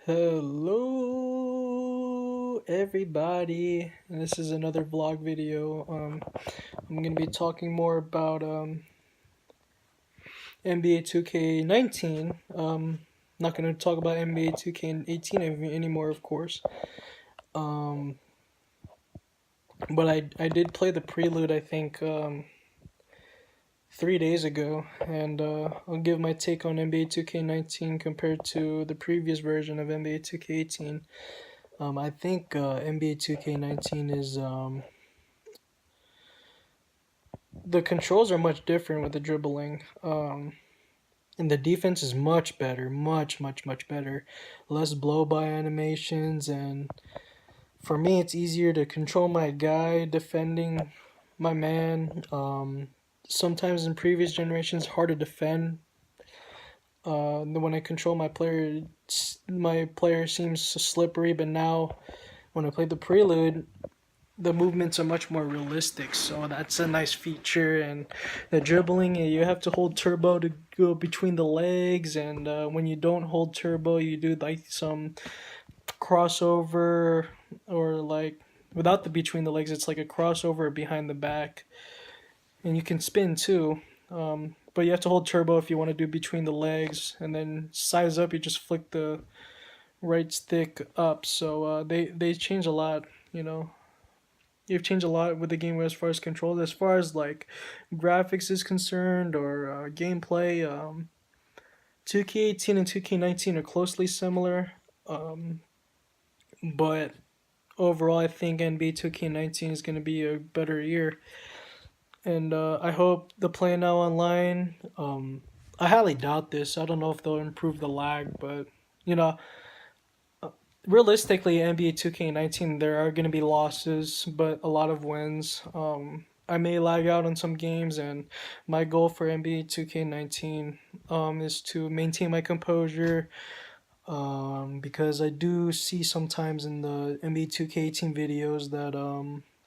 Hello everybody. This is another vlog video. I'm gonna be talking more about NBA 2K19. Not gonna talk about NBA 2K18 anymore, of course. Um, but I did play the prelude, I think, 3 days ago, and I'll give my take on NBA 2K19 compared to the previous version of NBA 2K18. I think NBA 2K19 is the controls are much different with the dribbling. And the defense is much better, much better. Less blow by animations, and for me, it's easier to control my guy defending my man. Sometimes in previous generations, hard to defend. When I control my player seems slippery. But now, when I play the prelude, the movements are much more realistic, so that's a nice feature. And the dribbling, you have to hold turbo to go between the legs, and when you don't hold turbo, you do like some crossover, or like without the between the legs, it's like a crossover behind the back, and you can spin too. But you have to hold turbo if you want to do between the legs, and then size up, you just flick the right stick up. So they change a lot, you know. You've changed a lot with the game as far as controls, as far as like graphics is concerned, or gameplay. 2K18 and 2K19 are closely similar, um, but overall, I think NBA 2K19 is going to be a better year, and I hope the Play Now Online. I highly doubt this. I don't know if they'll improve the lag, but you know, realistically, NBA 2K19, there are going to be losses, but a lot of wins. I may lag out on some games, and my goal for NBA 2K19 is to maintain my composure, because I do see sometimes in the NBA 2K18 videos that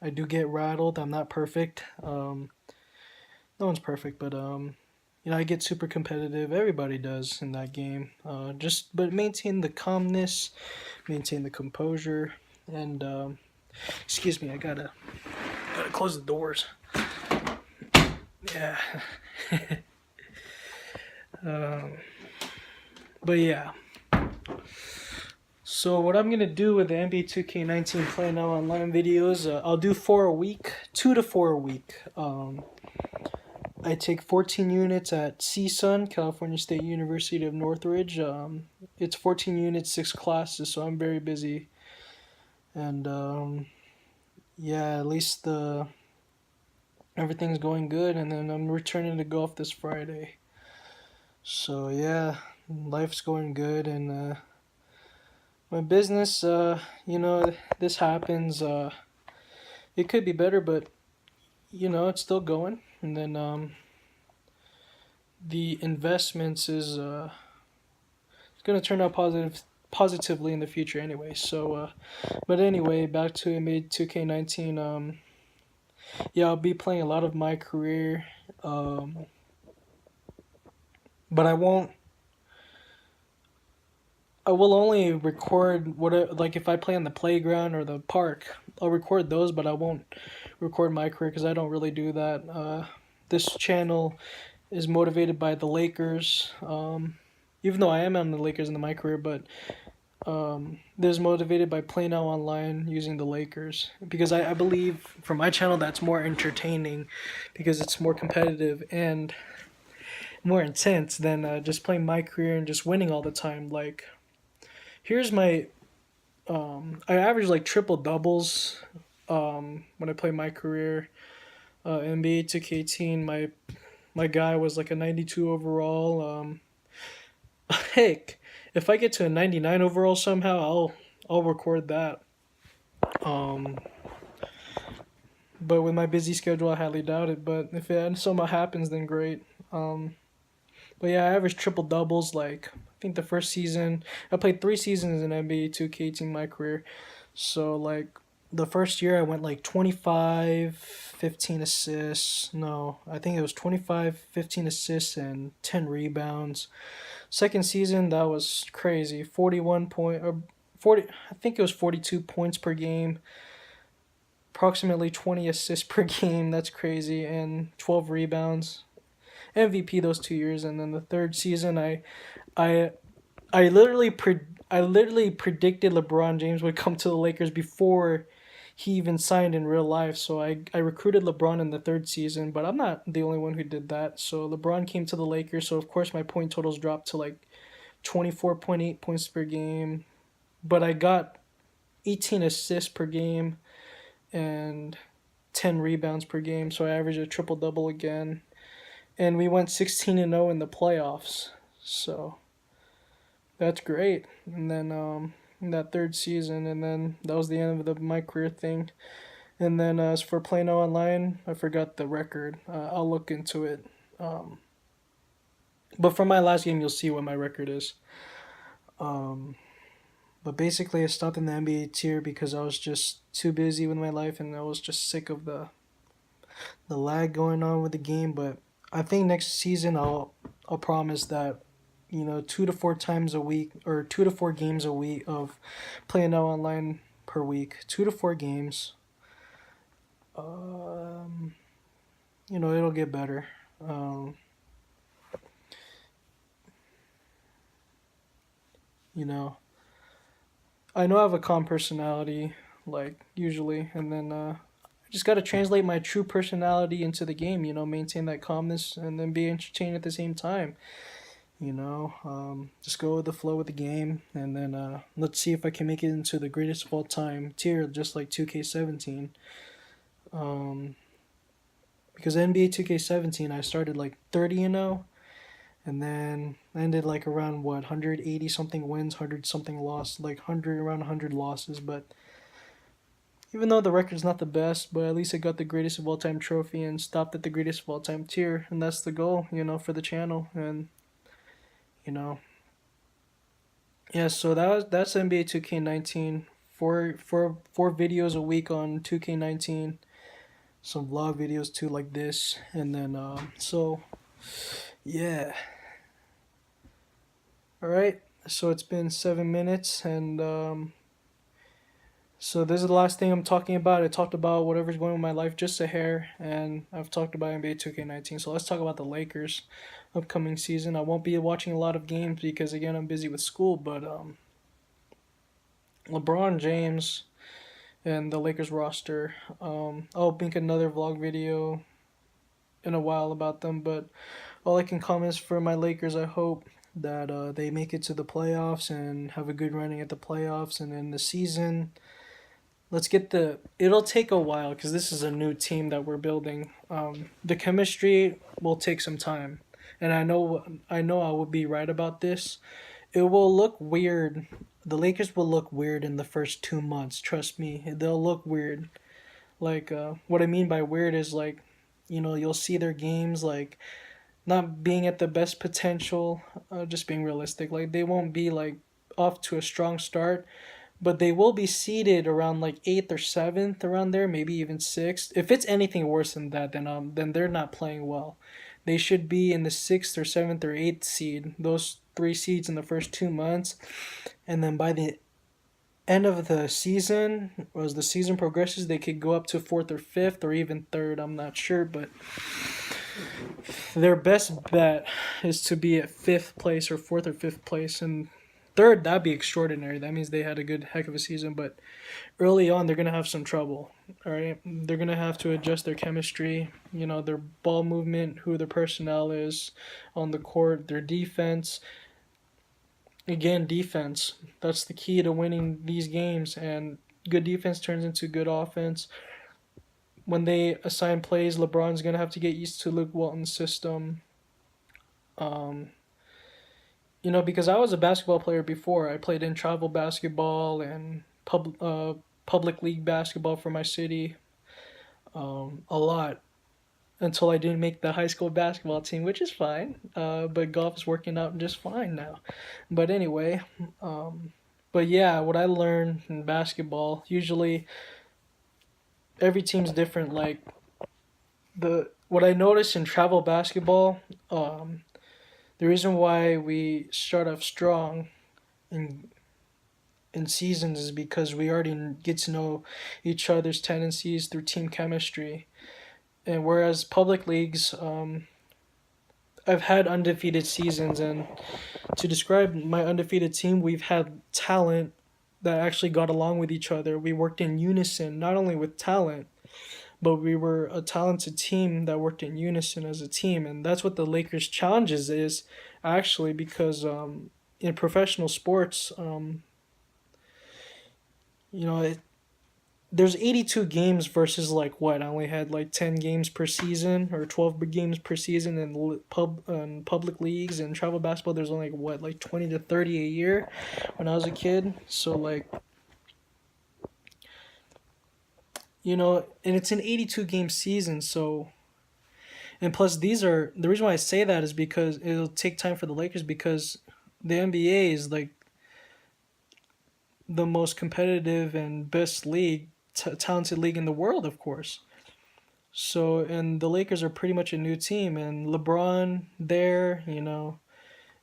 I do get rattled. I'm not perfect. No one's perfect, but I get super competitive. Everybody does in that game. But maintain the calmness, maintain the composure, and excuse me, I gotta close the doors. Yeah. um, but yeah. So what I'm gonna do with the NBA 2K19 Play Now Online videos, I'll do 4 a week, 2 to 4 a week. I take 14 units at CSUN, California State University of Northridge. It's 14 units, 6 classes, so I'm very busy. And yeah, at least everything's going good. And then I'm returning to golf this Friday. So yeah, life's going good. And my business, this happens. It could be better, but it's still going. And then the investments is it's gonna turn out positively in the future anyway. So but anyway, back to NBA 2K19. Yeah, I'll be playing a lot of my career, but I will only record like if I play on the playground or the park, I'll record those, but I won't record my career because I don't really do that. This channel is motivated by the Lakers. Even though I am on the Lakers in my career, but there's motivated by Play Now Online using the Lakers, because I believe for my channel that's more entertaining, because it's more competitive and more intense than just playing my career and just winning all the time. Like, here's my I average like triple doubles when I play my career. NBA 2K18, my guy was like a 92 overall. Heck, if I get to a 99 overall somehow, I'll record that. Um, but with my busy schedule, I highly doubt it. But if it somehow happens, then great. But yeah, I averaged triple doubles. Like, I think the first season, I played 3 seasons in NBA 2K18 my career. So like the first year I went like 25, 15 assists. No, I think it was 25, 15 assists, and 10 rebounds. Second season, that was crazy. 41 point, or 40, I think it was 42 points per game, approximately 20 assists per game. That's crazy. And 12 rebounds. MVP those 2 years. And then the third season, I, I I literally predicted LeBron James would come to the Lakers before he even signed in real life. So I recruited LeBron in the third season, but I'm not the only one who did that. So LeBron came to the Lakers, so of course my point totals dropped to like 24.8 points per game, but I got 18 assists per game and 10 rebounds per game, so I averaged a triple double again. And we went 16-0 in the playoffs. So that's great. And then in that third season, and then that was the end of my career thing. And then as for Plano Online, I forgot the record. I'll look into it. Um, but from my last game, you'll see what my record is. Um, but basically, I stopped in the NBA tier because I was just too busy with my life, and I was just sick of the lag going on with the game. But I think next season I'll promise that, 2 to 4 times a week, or 2 to 4 games a week of playing out online per week. 2 to 4 games. Um, it'll get better. Um, you know, I know I have a calm personality, like usually, and then I just gotta translate my true personality into the game. Maintain that calmness and then be entertained at the same time. Just go with the flow with the game, and then let's see if I can make it into the greatest of all time tier, just like 2K17. Um, because NBA 2K17, I started like 30-0, and then I ended like around what 180 something wins, 100 something loss, like 100 around 100 losses. But even though the record's not the best, but at least I got the greatest of all time trophy and stopped at the greatest of all time tier, and that's the goal, for the channel. And you know, yeah. So that's NBA 2K19. Four videos a week on 2K19. Some vlog videos too, like this, and then yeah. All right. So it's been 7 minutes, and so this is the last thing I'm talking about. I talked about whatever's going on in my life, just a hair, and I've talked about NBA 2K19. So let's talk about the Lakers upcoming season. I won't be watching a lot of games because again I'm busy with school, but LeBron James and the Lakers roster. I'll make another vlog video in a while about them, but all I can comment is for my Lakers, I hope that they make it to the playoffs and have a good running at the playoffs, and in the season let's get it'll take a while because this is a new team that we're building. The chemistry will take some time, and I know I will be right about this. It will look weird. The Lakers will look weird in the first 2 months. Trust me, they'll look weird. Like what I mean by weird is like, you'll see their games like not being at the best potential. Just being realistic, like they won't be like off to a strong start, but they will be seated around like eighth or seventh, around there, maybe even sixth. If it's anything worse than that, then they're not playing well. They should be in the sixth or seventh or eighth seed. Those three seeds in the first 2 months, and then by the end of the season, as the season progresses, they could go up to fourth or fifth or even third. I'm not sure, but their best bet is to be at fifth place or fourth or fifth place, and third, that'd be extraordinary. That means they had a good heck of a season, but early on they're gonna have some trouble. All right, they're gonna have to adjust their chemistry. Their ball movement, who their personnel is on the court, their defense. Again, defense. That's the key to winning these games, and good defense turns into good offense. When they assign plays, LeBron's gonna have to get used to Luke Walton's system. Um, because I was a basketball player before. I played in travel basketball and public league basketball for my city, a lot, until I didn't make the high school basketball team, which is fine. But golf is working out just fine now. But anyway, but yeah, what I learned in basketball, usually every team's different. Like the what I noticed in travel basketball, the reason why we start off strong in seasons is because we already get to know each other's tendencies through team chemistry. And whereas public leagues, I've had undefeated seasons, and to describe my undefeated team, we've had talent that actually got along with each other. We worked in unison, not only with talent, but we were a talented team that worked in unison as a team. And that's what the Lakers' challenges is, actually, because in professional sports, you know, there's 82 games versus like what I only had like 10 games per season or 12 games per season in public leagues and travel basketball. There's only like what like 20 to 30 a year when I was a kid. So like, you know, and it's an 82 game season. So, and plus these are the reason why I say that is because it'll take time for the Lakers, because the NBA is like the most competitive and best league, talented league in the world, of course. So, and the Lakers are pretty much a new team, and LeBron there, you know,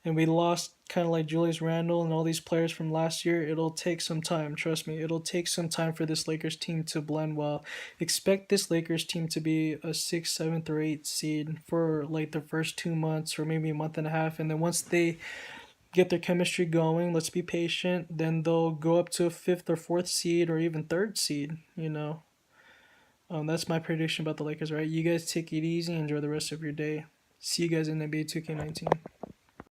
and we lost kind of like Julius Randle and all these players from last year. It'll take some time, trust me. It'll take some time for this Lakers team to blend well. Expect this Lakers team to be a sixth, seventh, or eighth seed for like the first 2 months or maybe a month and a half, and then once they get their chemistry going, let's be patient, then they'll go up to a fifth or fourth seed or even third seed, you know. That's my prediction about the Lakers, right? You guys take it easy. Enjoy the rest of your day. See you guys in NBA 2K19.